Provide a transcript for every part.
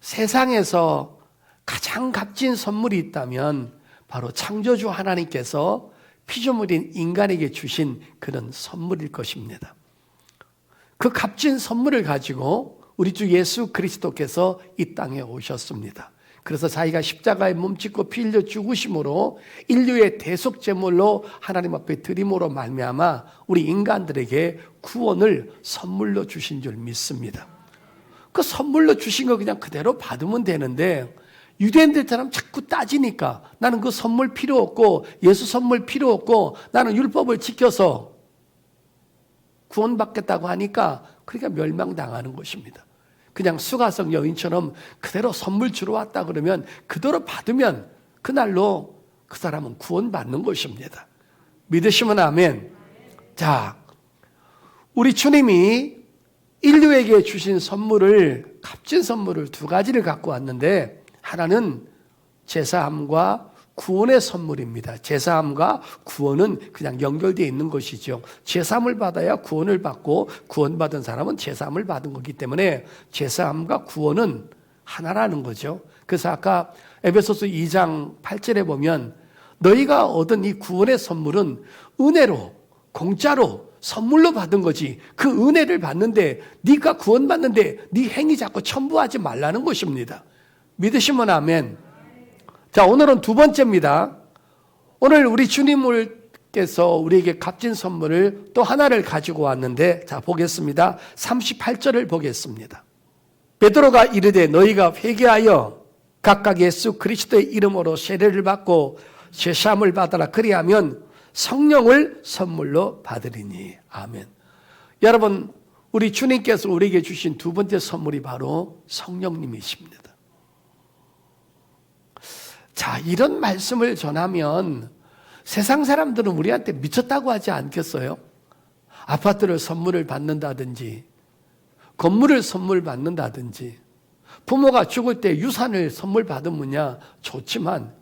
세상에서 가장 값진 선물이 있다면 바로 창조주 하나님께서 피조물인 인간에게 주신 그런 선물일 것입니다. 그 값진 선물을 가지고 우리 주 예수 그리스도께서 이 땅에 오셨습니다. 그래서 자기가 십자가에 몸짓고 피 흘려 죽으심으로 인류의 대속 제물로 하나님 앞에 드림으로 말미암아 우리 인간들에게 구원을 선물로 주신 줄 믿습니다. 그 선물로 주신 거 그냥 그대로 받으면 되는데 유대인들처럼 자꾸 따지니까 나는 그 선물 필요 없고 예수 선물 필요 없고 나는 율법을 지켜서 구원받겠다고 하니까 그러니까 멸망당하는 것입니다. 그냥 수가성 여인처럼 그대로 선물 주러 왔다 그러면 그대로 받으면 그날로 그 사람은 구원받는 것입니다. 믿으시면 아멘. 자, 우리 주님이 인류에게 주신 선물을, 값진 선물을 두 가지를 갖고 왔는데 하나는 제사함과 구원의 선물입니다. 제사함과 구원은 그냥 연결되어 있는 것이죠. 제사함을 받아야 구원을 받고 구원받은 사람은 제사함을 받은 거기 때문에 제사함과 구원은 하나라는 거죠. 그래서 아까 에베소서 2장 8절에 보면 너희가 얻은 이 구원의 선물은 은혜로, 공짜로, 선물로 받은 거지. 그 은혜를 받는데 네가 구원받는데 네 행위 자꾸 첨부하지 말라는 것입니다. 믿으시면 아멘. 자, 오늘은 두 번째입니다. 오늘 우리 주님께서 우리에게 값진 선물을 또 하나를 가지고 왔는데, 자, 보겠습니다. 38절을 보겠습니다. 베드로가 이르되 너희가 회개하여 각각 예수 그리스도의 이름으로 세례를 받고 죄사함을 받아라. 그리하면 성령을 선물로 받으리니. 아멘. 여러분, 우리 주님께서 우리에게 주신 두 번째 선물이 바로 성령님이십니다. 자, 이런 말씀을 전하면 세상 사람들은 우리한테 미쳤다고 하지 않겠어요? 아파트를 선물을 받는다든지 건물을 선물 받는다든지 부모가 죽을 때 유산을 선물 받으면야 좋지만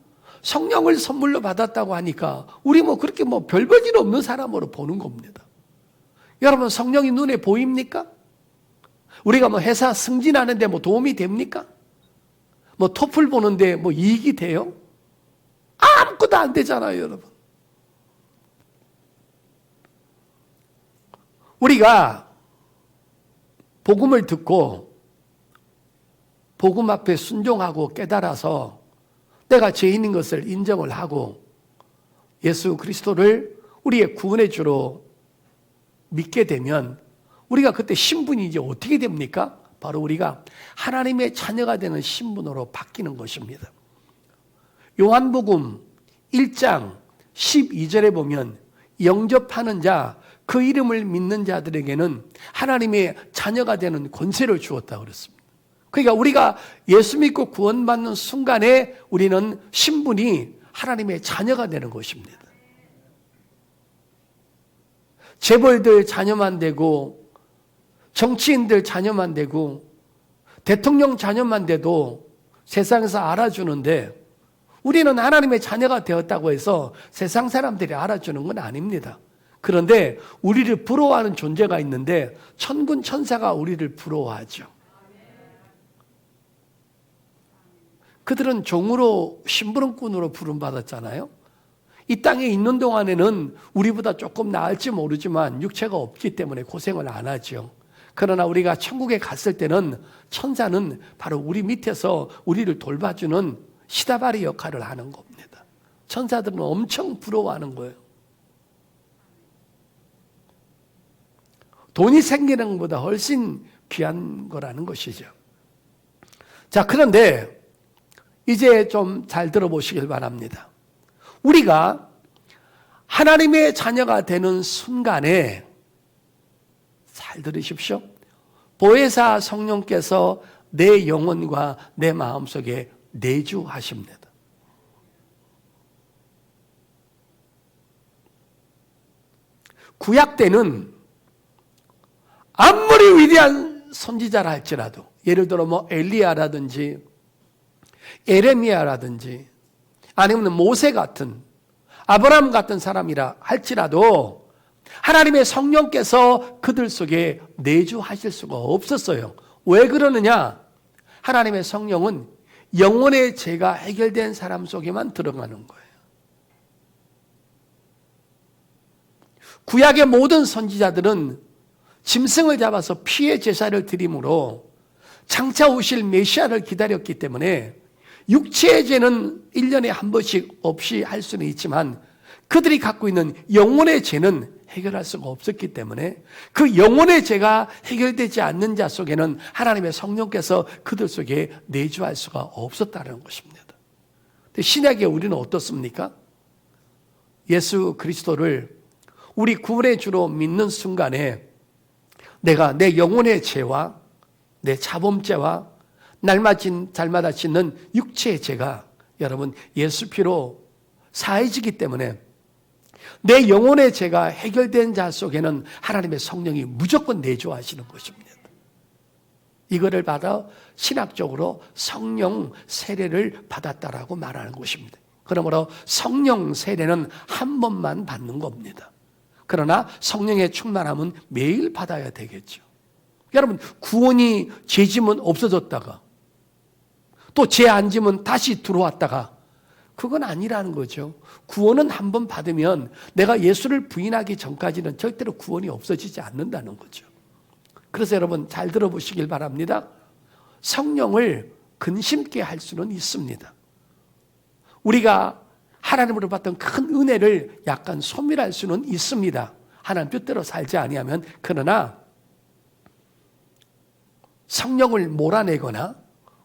성령을 선물로 받았다고 하니까 우리 그렇게 별 볼일 없는 사람으로 보는 겁니다. 여러분, 성령이 눈에 보입니까? 우리가 회사 승진하는데 도움이 됩니까? 토플 보는데 이익이 돼요? 아무것도 안 되잖아요, 여러분. 우리가 복음을 듣고 복음 앞에 순종하고 깨달아서 내가 죄인인 것을 인정을 하고 예수 그리스도를 우리의 구원의 주로 믿게 되면 우리가 그때 신분이 이제 어떻게 됩니까? 바로 우리가 하나님의 자녀가 되는 신분으로 바뀌는 것입니다. 요한복음 1장 12절에 보면 영접하는 자, 그 이름을 믿는 자들에게는 하나님의 자녀가 되는 권세를 주었다고 그랬습니다. 그러니까 우리가 예수 믿고 구원받는 순간에 우리는 신분이 하나님의 자녀가 되는 것입니다. 재벌들 자녀만 되고 정치인들 자녀만 되고 대통령 자녀만 돼도 세상에서 알아주는데 우리는 하나님의 자녀가 되었다고 해서 세상 사람들이 알아주는 건 아닙니다. 그런데 우리를 부러워하는 존재가 있는데 천군 천사가 우리를 부러워하죠. 그들은 종으로 심부름꾼으로 부름받았잖아요. 이 땅에 있는 동안에는 우리보다 조금 나을지 모르지만 육체가 없기 때문에 고생을 안 하죠. 그러나 우리가 천국에 갔을 때는 천사는 바로 우리 밑에서 우리를 돌봐주는 시다바리 역할을 하는 겁니다. 천사들은 엄청 부러워하는 거예요. 돈이 생기는 것보다 훨씬 귀한 거라는 것이죠. 자, 그런데 이제 좀 잘 들어보시길 바랍니다. 우리가 하나님의 자녀가 되는 순간에 잘 들으십시오. 보혜사 성령께서 내 영혼과 내 마음속에 내주하십니다. 구약 때는 아무리 위대한 선지자라 할지라도 예를 들어 엘리야라든지 에레미야라든지 아니면 모세 같은 아브라함 같은 사람이라 할지라도 하나님의 성령께서 그들 속에 내주하실 수가 없었어요. 왜 그러느냐? 하나님의 성령은 영혼의 죄가 해결된 사람 속에만 들어가는 거예요. 구약의 모든 선지자들은 짐승을 잡아서 피의 제사를 드림으로 장차 오실 메시아를 기다렸기 때문에 육체의 죄는 1년에 한 번씩 없이 할 수는 있지만 그들이 갖고 있는 영혼의 죄는 해결할 수가 없었기 때문에 그 영혼의 죄가 해결되지 않는 자 속에는 하나님의 성령께서 그들 속에 내주할 수가 없었다는 것입니다. 신약에 우리는 어떻습니까? 예수 그리스도를 우리 구원의 주로 믿는 순간에 내가 내 영혼의 죄와 내 자범죄와 날마다 짓는 육체의 죄가 여러분 예수 피로 사해지기 때문에 내 영혼의 죄가 해결된 자 속에는 하나님의 성령이 무조건 내주하시는 것입니다. 이거를 받아 신학적으로 성령 세례를 받았다라고 말하는 것입니다. 그러므로 성령 세례는 한 번만 받는 겁니다. 그러나 성령의 충만함은 매일 받아야 되겠죠. 여러분, 구원이 죄짐은 없어졌다가 또 죄 안 지면 다시 들어왔다가 그건 아니라는 거죠. 구원은 한 번 받으면 내가 예수를 부인하기 전까지는 절대로 구원이 없어지지 않는다는 거죠. 그래서 여러분 잘 들어보시길 바랍니다. 성령을 근심케 할 수는 있습니다. 우리가 하나님으로 받던 큰 은혜를 약간 소멸할 수는 있습니다. 하나님 뜻대로 살지 아니하면. 그러나 성령을 몰아내거나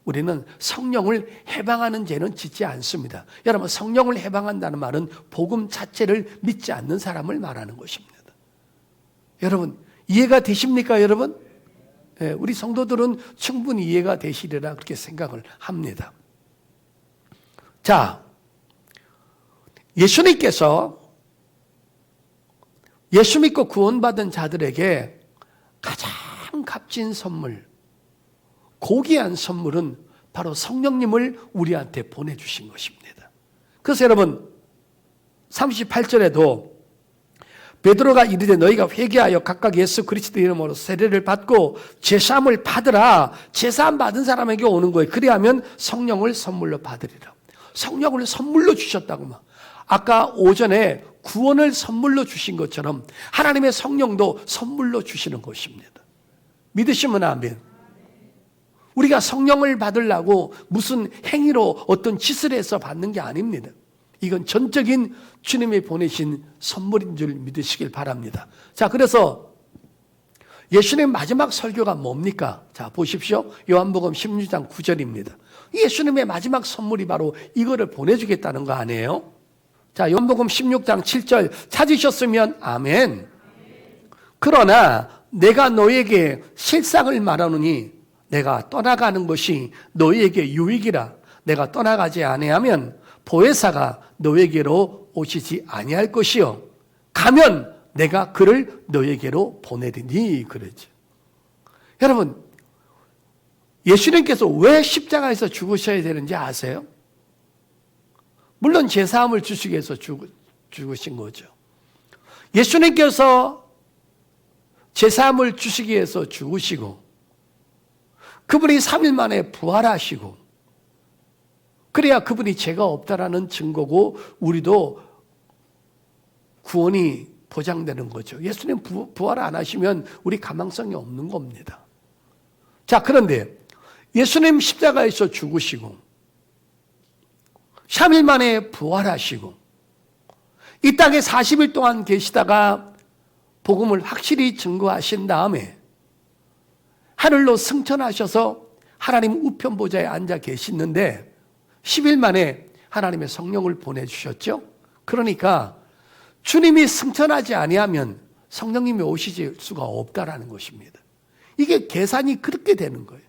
우리는 성령을 해방하는 죄는 짓지 않습니다. 여러분, 성령을 해방한다는 말은 복음 자체를 믿지 않는 사람을 말하는 것입니다. 여러분, 이해가 되십니까, 여러분? 네, 우리 성도들은 충분히 이해가 되시리라 그렇게 생각을 합니다. 자, 예수님께서 예수 믿고 구원받은 자들에게 가장 값진 선물, 고귀한 선물은 바로 성령님을 우리한테 보내주신 것입니다. 그래서 여러분 38절에도 베드로가 이르되 너희가 회개하여 각각 예수 그리스도 이름으로 세례를 받고 제사함을 받으라. 제사함 받은 사람에게 오는 거예요. 그리하면 성령을 선물로 받으리라. 성령을 선물로 주셨다고 막. 아까 오전에 구원을 선물로 주신 것처럼 하나님의 성령도 선물로 주시는 것입니다. 믿으시면 아멘. 우리가 성령을 받으려고 무슨 행위로 어떤 짓을 해서 받는 게 아닙니다. 이건 전적인 주님이 보내신 선물인 줄 믿으시길 바랍니다. 자, 그래서 예수님 마지막 설교가 뭡니까? 자, 보십시오. 요한복음 16장 9절입니다. 예수님의 마지막 선물이 바로 이거를 보내주겠다는 거 아니에요? 자, 요한복음 16장 7절 찾으셨으면 아멘. 그러나 내가 너에게 실상을 말하노니 내가 떠나가는 것이 너희에게 유익이라. 내가 떠나가지 아니하면 보혜사가 너에게로 오시지 아니할 것이요 가면 내가 그를 너에게로 보내리니 그러죠. 여러분, 예수님께서 왜 십자가에서 죽으셔야 되는지 아세요? 물론 제사함을 주시기 위해서 죽으신 거죠. 예수님께서 제사함을 주시기 위해서 죽으시고 그분이 3일 만에 부활하시고 그래야 그분이 죄가 없다라는 증거고 우리도 구원이 보장되는 거죠. 예수님 부활 안 하시면 우리 가망성이 없는 겁니다. 자, 그런데 예수님 십자가에서 죽으시고 3일 만에 부활하시고 이 땅에 40일 동안 계시다가 복음을 확실히 증거하신 다음에 하늘로 승천하셔서 하나님 우편 보좌에 앉아 계시는데 10일 만에 하나님의 성령을 보내주셨죠. 그러니까 주님이 승천하지 아니하면 성령님이 오시질 수가 없다라는 것입니다. 이게 계산이 그렇게 되는 거예요.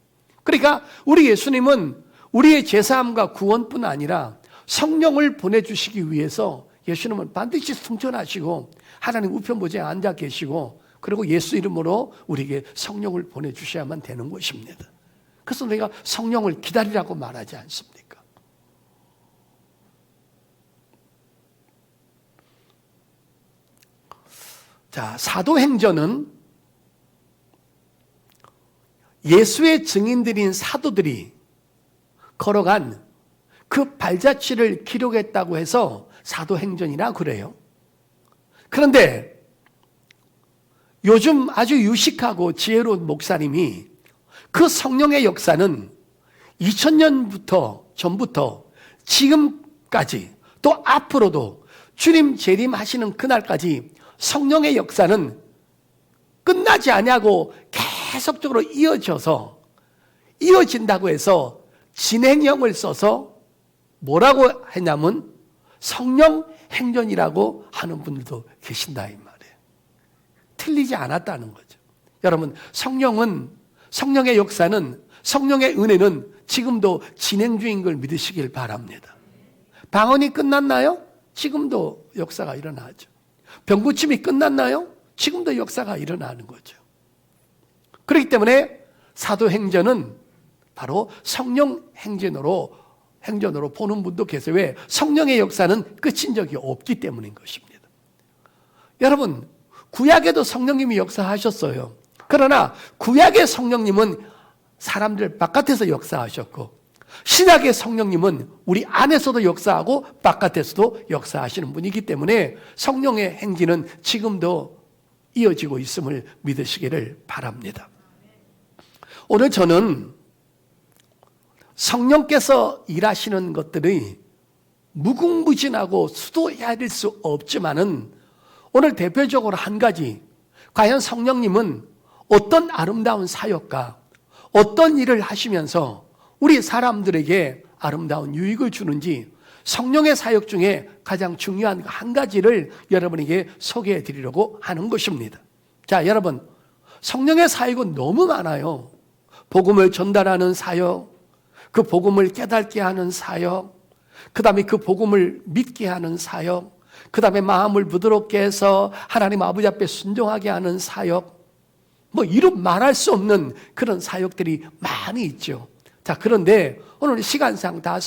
그러니까 우리 예수님은 우리의 제사함과 구원뿐 아니라 성령을 보내주시기 위해서 예수님은 반드시 승천하시고 하나님 우편 보좌에 앉아 계시고 그리고 예수 이름으로 우리에게 성령을 보내주셔야만 되는 것입니다. 그래서 내가 성령을 기다리라고 말하지 않습니까? 자, 사도행전은 예수의 증인들인 사도들이 걸어간 그 발자취를 기록했다고 해서 사도행전이라 그래요. 그런데 요즘 아주 유식하고 지혜로운 목사님이 그 성령의 역사는 2000년부터 전부터 지금까지 또 앞으로도 주님 재림하시는 그날까지 성령의 역사는 끝나지 아니하고 계속적으로 이어진다고 해서 진행형을 써서 뭐라고 했냐면 성령 행전이라고 하는 분들도 계신다 이 말이에요. 틀리지 않았다는 거죠. 여러분, 성령의 역사는, 성령의 은혜는 지금도 진행 중인 걸 믿으시길 바랍니다. 방언이 끝났나요? 지금도 역사가 일어나죠. 병고침이 끝났나요? 지금도 역사가 일어나는 거죠. 그렇기 때문에 사도행전은 바로 성령 행전으로 보는 분도 계세요. 왜? 성령의 역사는 끝인 적이 없기 때문인 것입니다. 여러분, 구약에도 성령님이 역사하셨어요. 그러나 구약의 성령님은 사람들 바깥에서 역사하셨고, 신약의 성령님은 우리 안에서도 역사하고 바깥에서도 역사하시는 분이기 때문에 성령의 행진은 지금도 이어지고 있음을 믿으시기를 바랍니다. 오늘 저는 성령께서 일하시는 것들이 무궁무진하고 수도 헤아릴 수 없지만은 오늘 대표적으로 한 가지, 과연 성령님은 어떤 아름다운 사역과 어떤 일을 하시면서 우리 사람들에게 아름다운 유익을 주는지 성령의 사역 중에 가장 중요한 한 가지를 여러분에게 소개해 드리려고 하는 것입니다. 자, 여러분, 성령의 사역은 너무 많아요. 복음을 전달하는 사역, 그 복음을 깨닫게 하는 사역, 그 다음에 그 복음을 믿게 하는 사역, 그 다음에 마음을 부드럽게 해서 하나님 아버지 앞에 순종하게 하는 사역, 이름 말할 수 없는 그런 사역들이 많이 있죠. 자, 그런데 오늘 시간상 다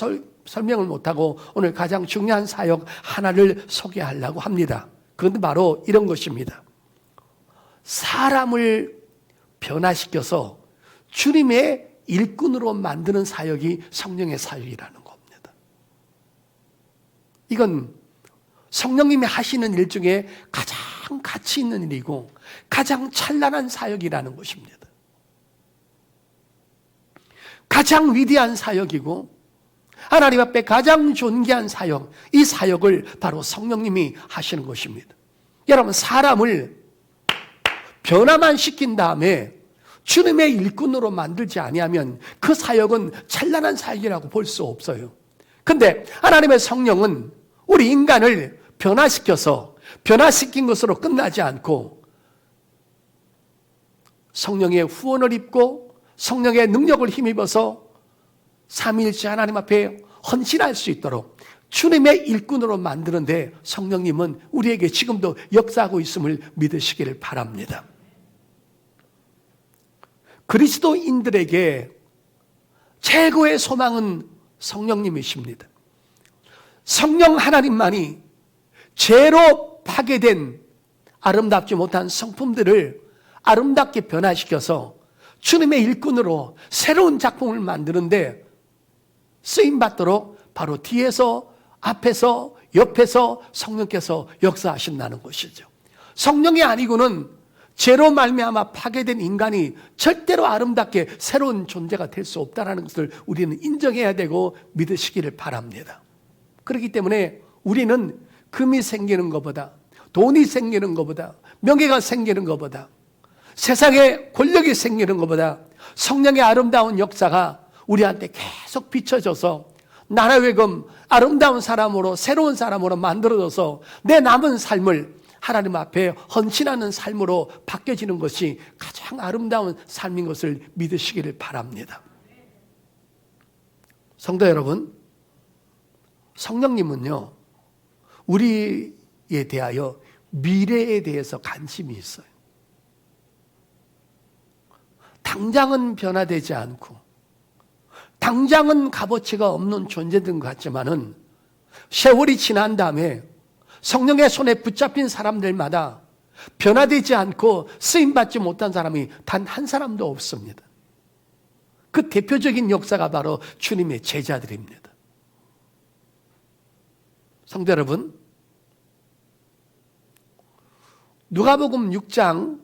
설명을 못하고 오늘 가장 중요한 사역 하나를 소개하려고 합니다. 그건 바로 이런 것입니다. 사람을 변화시켜서 주님의 일꾼으로 만드는 사역이 성령의 사역이라는 겁니다. 이건 성령님이 하시는 일 중에 가장 가치 있는 일이고 가장 찬란한 사역이라는 것입니다. 가장 위대한 사역이고 하나님 앞에 가장 존귀한 사역, 이 사역을 바로 성령님이 하시는 것입니다. 여러분, 사람을 변화만 시킨 다음에 주님의 일꾼으로 만들지 아니하면 그 사역은 찬란한 사역이라고 볼 수 없어요. 근데 하나님의 성령은 우리 인간을 변화시킨 것으로 끝나지 않고 성령의 후원을 입고 성령의 능력을 힘입어서 삼위일체 하나님 앞에 헌신할 수 있도록 주님의 일꾼으로 만드는데 성령님은 우리에게 지금도 역사하고 있음을 믿으시기를 바랍니다. 그리스도인들에게 최고의 소망은 성령님이십니다. 성령 하나님만이 죄로 파괴된 아름답지 못한 성품들을 아름답게 변화시켜서 주님의 일꾼으로 새로운 작품을 만드는데 쓰임받도록 바로 뒤에서, 앞에서, 옆에서 성령께서 역사하신다는 것이죠. 성령이 아니고는 죄로 말미암아 파괴된 인간이 절대로 아름답게 새로운 존재가 될 수 없다는 것을 우리는 인정해야 되고 믿으시기를 바랍니다. 그렇기 때문에 우리는 금이 생기는 것보다, 돈이 생기는 것보다, 명예가 생기는 것보다, 세상에 권력이 생기는 것보다 성령의 아름다운 역사가 우리한테 계속 비춰져서 나라외금 아름다운 사람으로, 새로운 사람으로 만들어져서 내 남은 삶을 하나님 앞에 헌신하는 삶으로 바뀌어지는 것이 가장 아름다운 삶인 것을 믿으시기를 바랍니다. 성도 여러분, 성령님은요, 우리에 대하여 미래에 대해서 관심이 있어요. 당장은 변화되지 않고 당장은 값어치가 없는 존재들 같지만은 세월이 지난 다음에 성령의 손에 붙잡힌 사람들마다 변화되지 않고 쓰임받지 못한 사람이 단 한 사람도 없습니다. 그 대표적인 역사가 바로 주님의 제자들입니다. 성도 여러분, 누가복음 6장,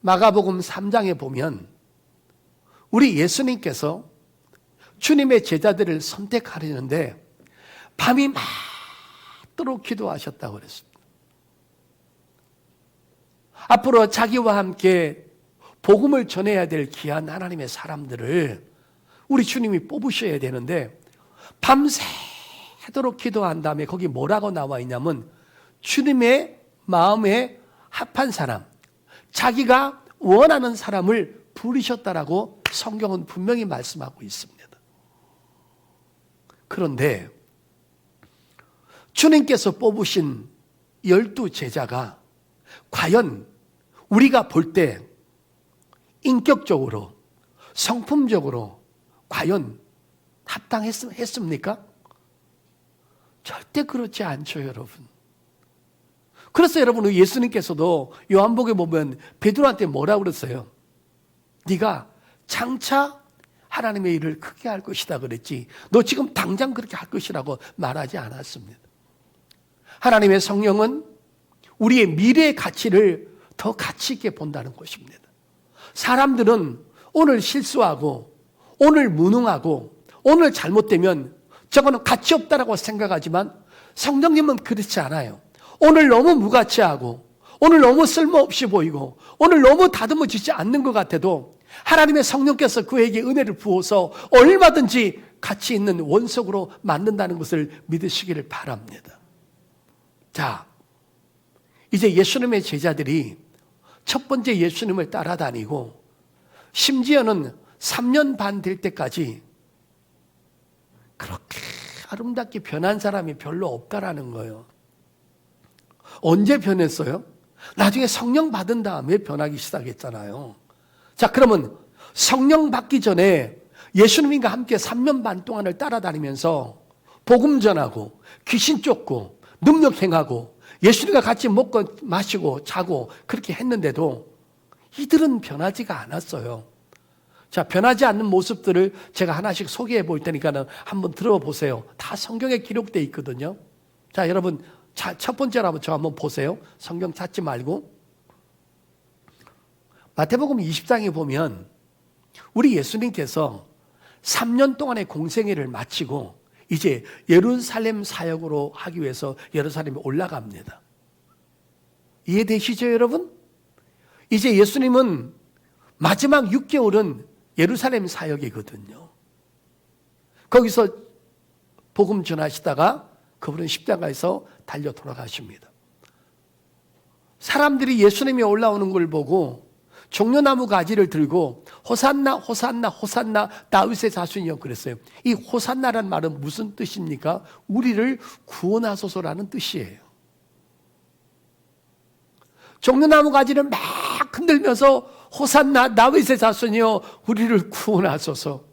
마가복음 3장에 보면 우리 예수님께서 주님의 제자들을 선택하려는데 밤이 맞도록 기도하셨다고 그랬습니다. 앞으로 자기와 함께 복음을 전해야 될 귀한 하나님의 사람들을 우리 주님이 뽑으셔야 되는데 밤새도록 기도한 다음에 거기 뭐라고 나와 있냐면 주님의 마음에 합한 사람, 자기가 원하는 사람을 부르셨다라고 성경은 분명히 말씀하고 있습니다. 그런데 주님께서 뽑으신 12 제자가 과연 우리가 볼 때 인격적으로, 성품적으로 과연 합당했습니까? 절대 그렇지 않죠, 여러분. 그래서 여러분, 예수님께서도 요한복음에 보면 베드로한테 뭐라고 그랬어요? 네가 장차 하나님의 일을 크게 할 것이다 그랬지, 너 지금 당장 그렇게 할 것이라고 말하지 않았습니다. 하나님의 성령은 우리의 미래의 가치를 더 가치 있게 본다는 것입니다. 사람들은 오늘 실수하고 오늘 무능하고 오늘 잘못되면 저거는 가치 없다라고 생각하지만 성령님은 그렇지 않아요. 오늘 너무 무가치하고 오늘 너무 쓸모없이 보이고 오늘 너무 다듬어지지 않는 것 같아도 하나님의 성령께서 그에게 은혜를 부어서 얼마든지 가치 있는 원석으로 만든다는 것을 믿으시기를 바랍니다. 자, 이제 예수님의 제자들이 첫 번째 예수님을 따라다니고 심지어는 3년 반 될 때까지 그렇게 아름답게 변한 사람이 별로 없다라는 거예요. 언제 변했어요? 나중에 성령 받은 다음에 변하기 시작했잖아요. 자, 그러면 성령 받기 전에 예수님과 함께 3년 반 동안을 따라다니면서 복음 전하고 귀신 쫓고 능력 행하고 예수님과 같이 먹고 마시고 자고 그렇게 했는데도 이들은 변하지가 않았어요. 자, 변하지 않는 모습들을 제가 하나씩 소개해 볼 테니까 한번 들어보세요. 다 성경에 기록되어 있거든요. 자, 여러분, 첫 번째로 저 한번 보세요. 성경 찾지 말고. 마태복음 20장에 보면 우리 예수님께서 3년 동안의 공생애를 마치고 이제 예루살렘 사역으로 하기 위해서 예루살렘에 올라갑니다. 이해되시죠, 여러분? 이제 예수님은 마지막 6개월은 예루살렘 사역이거든요. 거기서 복음 전하시다가 그분은 십자가에서 달려 돌아가십니다. 사람들이 예수님이 올라오는 걸 보고 종려나무 가지를 들고 호산나 호산나 호산나 다윗의 자손이여 그랬어요. 이 호산나란 말은 무슨 뜻입니까? 우리를 구원하소서라는 뜻이에요. 종려나무 가지를 막 흔들면서 호산나 다윗의 자손이여 우리를 구원하소서,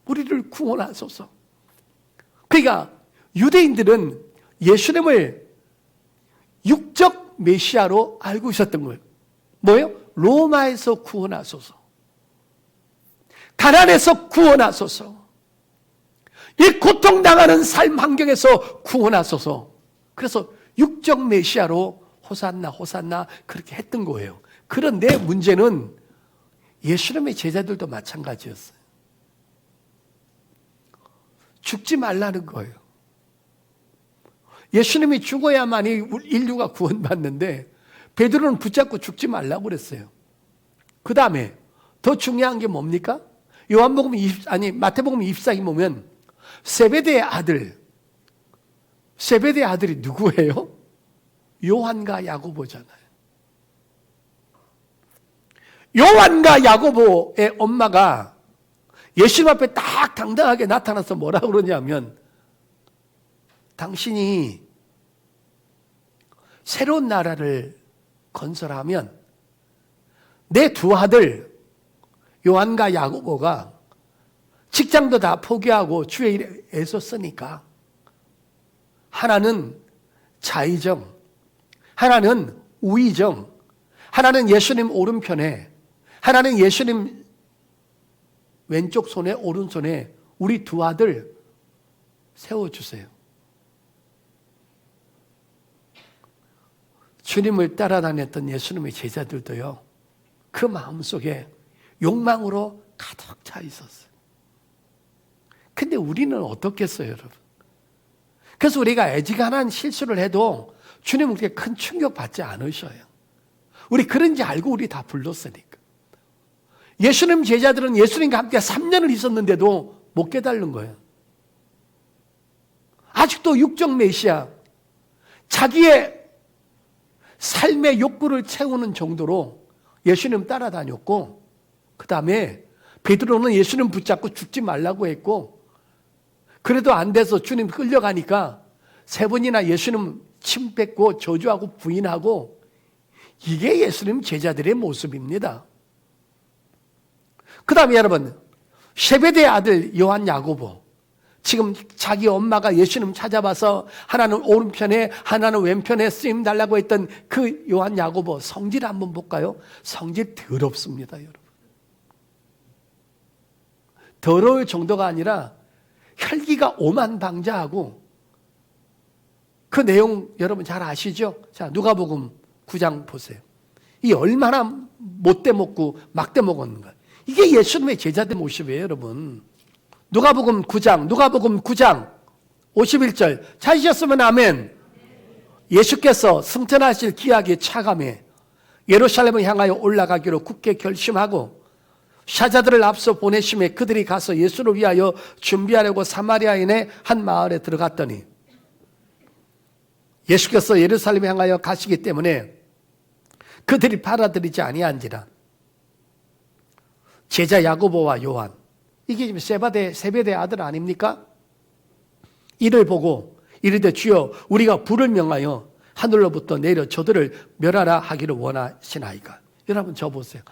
우리를 구원하소서. 그러니까 유대인들은 예수님을 육적 메시아로 알고 있었던 거예요. 뭐예요? 로마에서 구원하소서, 가난에서 구원하소서, 이 고통당하는 삶 환경에서 구원하소서. 그래서 육적 메시아로 호산나 호산나 그렇게 했던 거예요. 그런데 문제는 예수님의 제자들도 마찬가지였어요. 죽지 말라는 거예요. 예수님이 죽어야만이 인류가 구원받는데 베드로는 붙잡고 죽지 말라고 그랬어요. 그 다음에 더 중요한 게 뭡니까? 마태복음 24에 보면 세베대의 아들이 누구예요? 요한과 야고보잖아요. 요한과 야고보의 엄마가 예수님 앞에 딱 당당하게 나타나서 뭐라고 그러냐면, 당신이 새로운 나라를 건설하면 내 두 아들 요한과 야고보가 직장도 다 포기하고 주의 일에 애썼으니까 하나는 자의정, 하나는 우의정, 하나는 예수님 오른편에, 하나님 예수님 왼쪽 손에 오른손에 우리 두 아들 세워주세요. 주님을 따라다녔던 예수님의 제자들도요, 그 마음속에 욕망으로 가득 차 있었어요. 근데 우리는 어떻겠어요, 여러분? 그래서 우리가 애지간한 실수를 해도 주님은 그렇게 큰 충격 받지 않으셔요. 우리 그런지 알고 우리 다 불렀으니까. 예수님 제자들은 예수님과 함께 3년을 있었는데도 못 깨달은 거예요. 아직도 육적 메시아, 자기의 삶의 욕구를 채우는 정도로 예수님 따라다녔고, 그 다음에 베드로는 예수님 붙잡고 죽지 말라고 했고, 그래도 안 돼서 주님 끌려가니까 3번이나 예수님 침 뱉고 저주하고 부인하고, 이게 예수님 제자들의 모습입니다. 그 다음에 여러분, 세베대의 아들 요한 야고보, 지금 자기 엄마가 예수님 찾아봐서 하나는 오른편에 하나는 왼편에 쓰임 달라고 했던 그 요한 야고보 성질 한번 볼까요? 성질 더럽습니다, 여러분. 더러울 정도가 아니라 혈기가 오만방자하고, 그 내용 여러분 잘 아시죠? 자, 누가복음 9장 보세요. 이 얼마나 못돼 먹고 막대 먹었는가. 이게 예수님의 제자들 모습이에요, 여러분. 누가복음 9장 51절 찾으셨으면 아멘. 예수께서 승천하실 기약이 차감해 예루살렘을 향하여 올라가기로 굳게 결심하고 사자들을 앞서 보내심에 그들이 가서 예수를 위하여 준비하려고 사마리아인의 한 마을에 들어갔더니, 예수께서 예루살렘을 향하여 가시기 때문에 그들이 받아들이지 아니한지라 제자 야고보와 요한, 이게 지금 세베대 아들 아닙니까? 이를 보고 이르되 주여 우리가 불을 명하여 하늘로부터 내려 저들을 멸하라 하기를 원하시나이까. 여러분 저 보세요.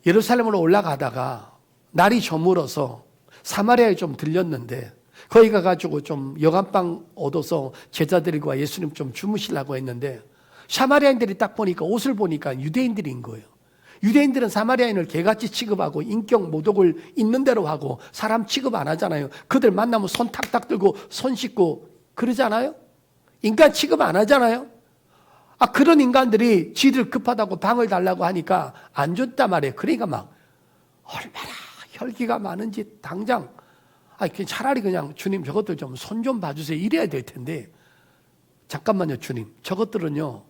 예루살렘으로 올라가다가 날이 저물어서 사마리아에 좀 들렸는데, 거기 가가지고 좀 여간방 얻어서 제자들과 예수님 좀 주무시려고 했는데, 사마리아인들이 딱 보니까 옷을 보니까 유대인들인 거예요. 유대인들은 사마리아인을 개같이 취급하고 인격 모독을 있는 대로 하고 사람 취급 안 하잖아요. 그들 만나면 손 탁탁 들고 손 씻고 그러잖아요. 인간 취급 안 하잖아요. 그런 인간들이 지들 급하다고 방을 달라고 하니까 안 줬단 말이에요. 그러니까 막 얼마나 혈기가 많은지 당장 차라리 그냥 주님 저것들 좀 손 좀 봐주세요 이래야 될 텐데, 잠깐만요 주님, 저것들은요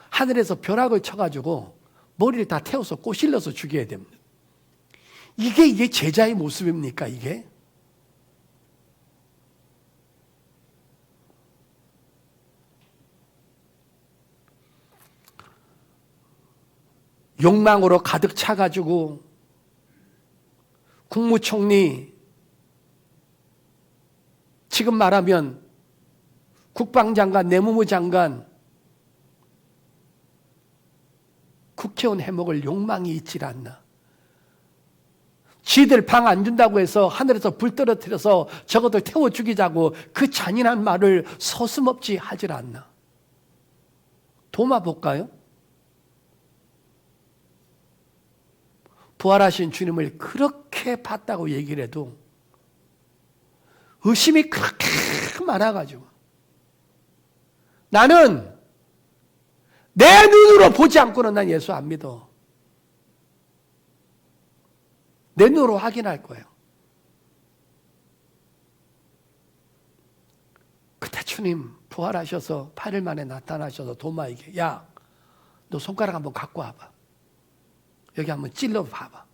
하늘에서 벼락을 쳐가지고 머리를 다 태워서 꼬실러서 죽여야 됩니다. 이게 제자의 모습입니까? 이게? 욕망으로 가득 차가지고 국무총리, 지금 말하면 국방장관, 내무부 장관, 국회의원 해먹을 욕망이 있질 않나. 지들 방 안 준다고 해서 하늘에서 불 떨어뜨려서 저것들 태워 죽이자고 그 잔인한 말을 서슴없이 하질 않나. 도마 볼까요? 부활하신 주님을 그렇게 봤다고 얘기를 해도 의심이 그렇게 많아가지고, 나는 내 눈으로 보지 않고는 난 예수 안 믿어. 내 눈으로 확인할 거예요. 그때 주님 부활하셔서 8일 만에 나타나셔서 도마에게, 야, 너 손가락 한번 갖고 와봐. 여기 한번 찔러 봐봐.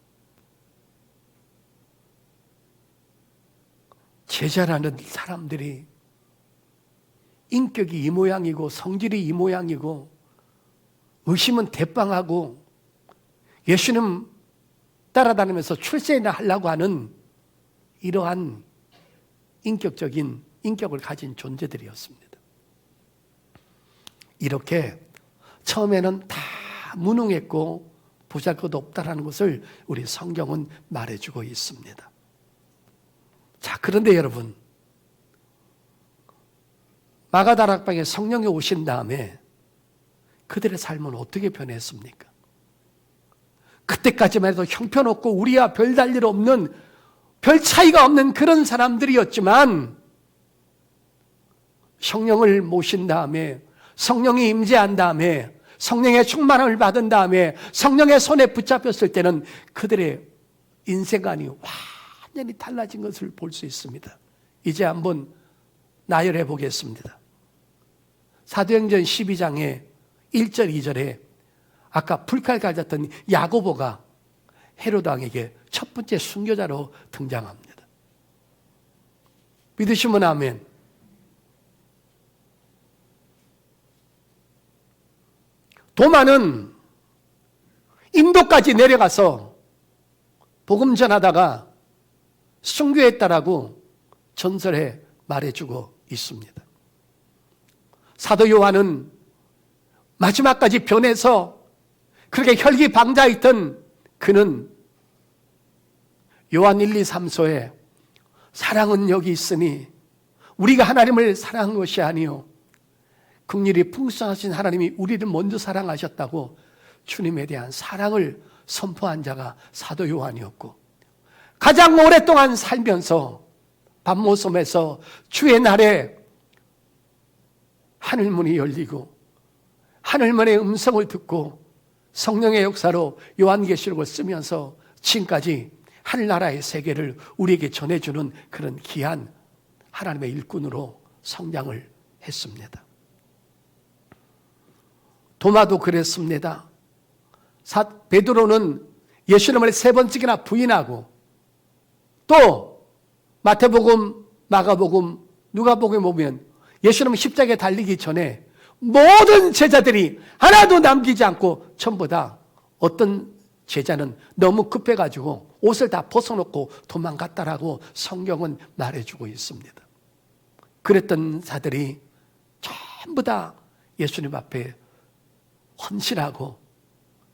제자라는 사람들이 인격이 이 모양이고 성질이 이 모양이고 의심은 대빵하고 예수님 따라다니면서 출세나 하려고 하는 이러한 인격적인 인격을 가진 존재들이었습니다. 이렇게 처음에는 다 무능했고 보잘것 없다라는 것을 우리 성경은 말해주고 있습니다. 자, 그런데 여러분, 마가다락방에 성령이 오신 다음에 그들의 삶은 어떻게 변했습니까? 그때까지만 해도 형편없고 우리와 별 달릴 없는, 별 차이가 없는 그런 사람들이었지만 성령을 모신 다음에, 성령이 임재한 다음에, 성령의 충만함을 받은 다음에 성령의 손에 붙잡혔을 때는 그들의 인생관이 완전히 달라진 것을 볼 수 있습니다. 이제 한번 나열해 보겠습니다. 사도행전 12장의 1절 2절에 아까 불칼 가졌던 야고보가 헤로드 왕에게 첫 번째 순교자로 등장합니다. 믿으시면 아멘. 도마는 인도까지 내려가서 복음 전하다가 순교했다라고 전설에 말해주고 있습니다. 사도 요한은 마지막까지 변해서 그렇게 혈기방자했던 그는 요한 1, 2, 3소에 사랑은 여기 있으니 우리가 하나님을 사랑한 것이 아니요 긍휼이 풍성하신 하나님이 우리를 먼저 사랑하셨다고 주님에 대한 사랑을 선포한 자가 사도 요한이었고, 가장 오랫동안 살면서 밤모섬에서 주의 날에 하늘문이 열리고 하늘문의 음성을 듣고 성령의 역사로 요한계시록을 쓰면서 지금까지 하늘나라의 세계를 우리에게 전해주는 그런 귀한 하나님의 일꾼으로 성장을 했습니다. 도마도 그랬습니다. 베드로는 예수님을 3번씩이나 부인하고, 또 마태복음, 마가복음, 누가복음에 보면 예수님 십자가에 달리기 전에 모든 제자들이 하나도 남기지 않고 전부 다, 어떤 제자는 너무 급해가지고 옷을 다 벗어놓고 도망갔다라고 성경은 말해주고 있습니다. 그랬던 자들이 전부 다 예수님 앞에 헌신하고,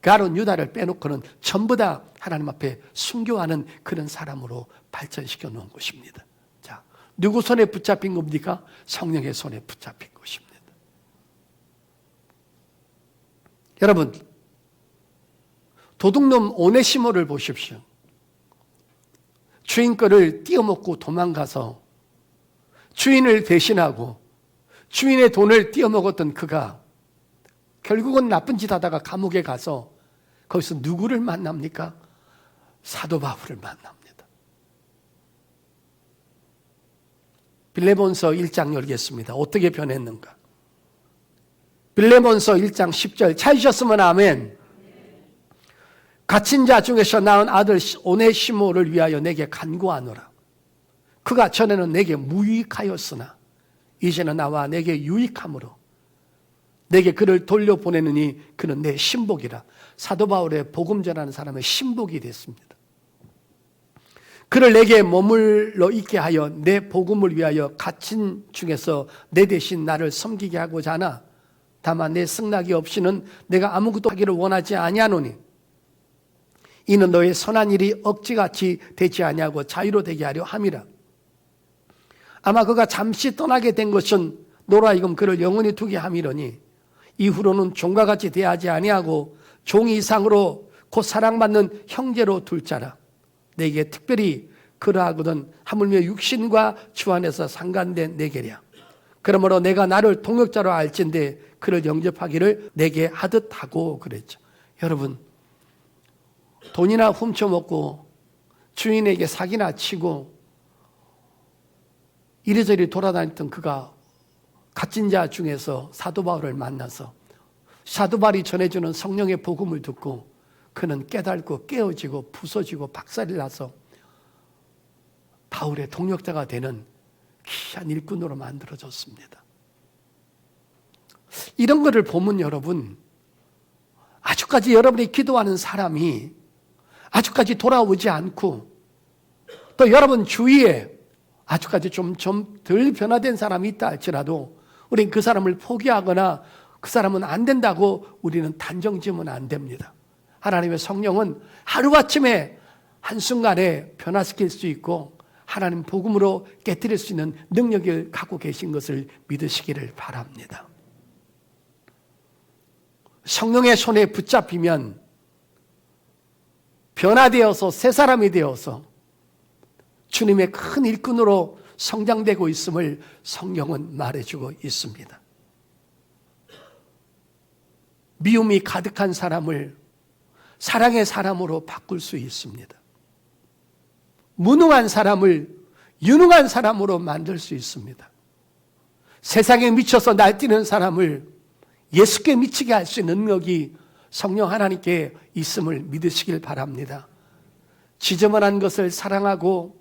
가룟 유다를 빼놓고는 전부 다 하나님 앞에 순교하는 그런 사람으로 발전시켜 놓은 것입니다. 자, 누구 손에 붙잡힌 겁니까? 성령의 손에 붙잡힌 것입니다. 여러분, 도둑놈 오네시모를 보십시오. 주인 거를 띄어먹고 도망가서 주인을 배신하고 주인의 돈을 띄어먹었던 그가 결국은 나쁜 짓 하다가 감옥에 가서 거기서 누구를 만납니까? 사도 바울을 만납니다. 빌레몬서 1장 열겠습니다. 어떻게 변했는가? 빌레몬서 1장 10절 찾으셨으면 아멘. 갇힌 자 중에서 낳은 아들 오네시모를 위하여 내게 간구하노라. 그가 전에는 내게 무익하였으나 이제는 나와 내게 유익함으로 내게 그를 돌려보내느니 그는 내 신복이라. 사도 바울의 복음 전하는 사람의 신복이 됐습니다. 그를 내게 머물러 있게 하여 내 복음을 위하여 갇힌 중에서 내 대신 나를 섬기게 하고자 하나 다만 내 승낙이 없이는 내가 아무것도 하기를 원하지 아니하노니 이는 너의 선한 일이 억지같이 되지 아니하고 자유로 되게 하려 함이라. 아마 그가 잠시 떠나게 된 것은 너로 하여금 그를 영원히 두게 함이러니 이후로는 종과 같이 대하지 아니하고 종 이상으로 곧 사랑받는 형제로 둘 자라. 내게 특별히 그러하거든 하물며 육신과 주 안에서 상관된 내게랴. 그러므로 내가 나를 동역자로 알진대 그를 영접하기를 내게 하듯 하고 그랬죠. 여러분, 돈이나 훔쳐먹고 주인에게 사기나 치고 이리저리 돌아다녔던 그가 갇힌 자 중에서 사도 바울을 만나서 사도 바울이 전해주는 성령의 복음을 듣고 그는 깨닫고 깨어지고 부서지고 박살이 나서 바울의 동역자가 되는 귀한 일꾼으로 만들어졌습니다. 이런 것을 보면 여러분, 아직까지 여러분이 기도하는 사람이 아직까지 돌아오지 않고 또 여러분 주위에 아직까지 좀 덜 변화된 사람이 있다 할지라도 우리는 그 사람을 포기하거나 그 사람은 안 된다고 우리는 단정지으면 안 됩니다. 하나님의 성령은 하루아침에 한순간에 변화시킬 수 있고 하나님 복음으로 깨뜨릴 수 있는 능력을 갖고 계신 것을 믿으시기를 바랍니다. 성령의 손에 붙잡히면 변화되어서 새 사람이 되어서 주님의 큰 일꾼으로 성장되고 있음을 성경은 말해주고 있습니다. 미움이 가득한 사람을 사랑의 사람으로 바꿀 수 있습니다. 무능한 사람을 유능한 사람으로 만들 수 있습니다. 세상에 미쳐서 날뛰는 사람을 예수께 미치게 할 수 있는 능력이 성령 하나님께 있음을 믿으시길 바랍니다. 지저분한 것을 사랑하고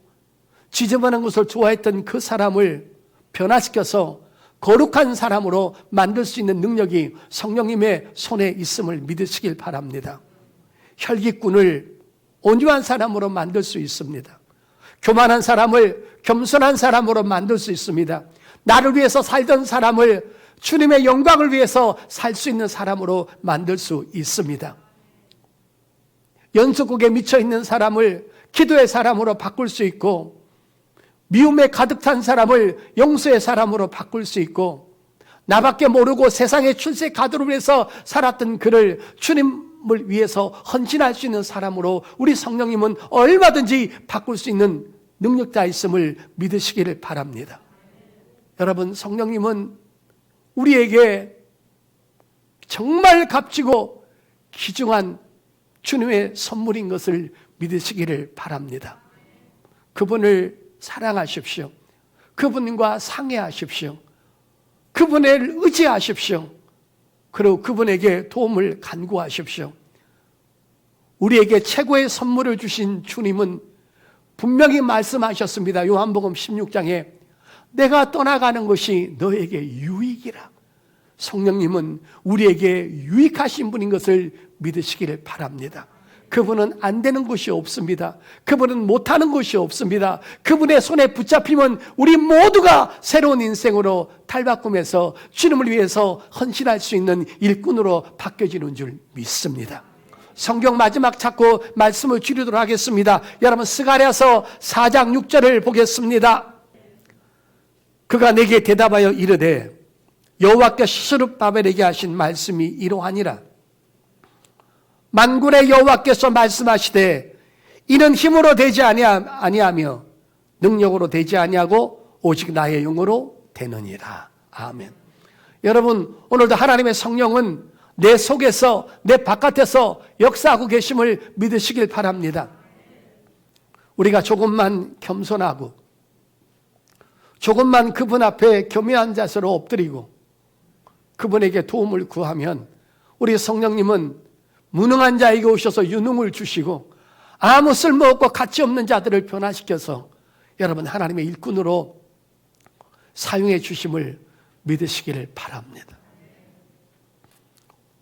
지저분한 것을 좋아했던 그 사람을 변화시켜서 거룩한 사람으로 만들 수 있는 능력이 성령님의 손에 있음을 믿으시길 바랍니다. 혈기꾼을 온유한 사람으로 만들 수 있습니다. 교만한 사람을 겸손한 사람으로 만들 수 있습니다. 나를 위해서 살던 사람을 주님의 영광을 위해서 살 수 있는 사람으로 만들 수 있습니다. 연속국에 미쳐있는 사람을 기도의 사람으로 바꿀 수 있고, 미움에 가득 찬 사람을 용서의 사람으로 바꿀 수 있고, 나밖에 모르고 세상의 출세 가도를 위해서 살았던 그를 주님을 위해서 헌신할 수 있는 사람으로 우리 성령님은 얼마든지 바꿀 수 있는 능력자 있음을 믿으시기를 바랍니다. 여러분, 성령님은 우리에게 정말 값지고 귀중한 주님의 선물인 것을 믿으시기를 바랍니다. 그분을 사랑하십시오. 그분과 상의하십시오. 그분을 의지하십시오. 그리고 그분에게 도움을 간구하십시오. 우리에게 최고의 선물을 주신 주님은 분명히 말씀하셨습니다. 요한복음 16장에 내가 떠나가는 것이 너에게 유익이라. 성령님은 우리에게 유익하신 분인 것을 믿으시기를 바랍니다. 그분은 안 되는 것이 없습니다. 그분은 못하는 것이 없습니다. 그분의 손에 붙잡히면 우리 모두가 새로운 인생으로 탈바꿈해서 주님을 위해서 헌신할 수 있는 일꾼으로 바뀌어지는 줄 믿습니다. 성경 마지막 찾고 말씀을 줄이도록 하겠습니다. 여러분, 스가랴서 4장 6절을 보겠습니다. 그가 내게 대답하여 이르되 여호와께서 스룹바벨에게 하신 말씀이 이러하니라. 만군의 여호와께서 말씀하시되 이는 힘으로 되지 아니하며 능력으로 되지 아니하고 오직 나의 영으로 되느니라. 아멘. 여러분, 오늘도 하나님의 성령은 내 속에서 내 바깥에서 역사하고 계심을 믿으시길 바랍니다. 우리가 조금만 겸손하고 조금만 그분 앞에 겸허한 자세로 엎드리고 그분에게 도움을 구하면 우리 성령님은 무능한 자에게 오셔서 유능을 주시고 아무 쓸모없고 가치 없는 자들을 변화시켜서 여러분 하나님의 일꾼으로 사용해 주심을 믿으시기를 바랍니다.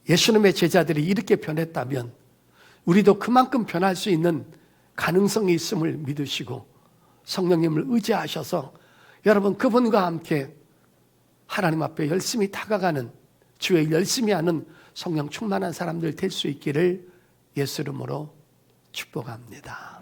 예수님의 제자들이 이렇게 변했다면 우리도 그만큼 변할 수 있는 가능성이 있음을 믿으시고 성령님을 의지하셔서 여러분 그분과 함께 하나님 앞에 열심히 다가가는 주의 열심히 하는 성령 충만한 사람들 될 수 있기를 예수 이름으로 축복합니다.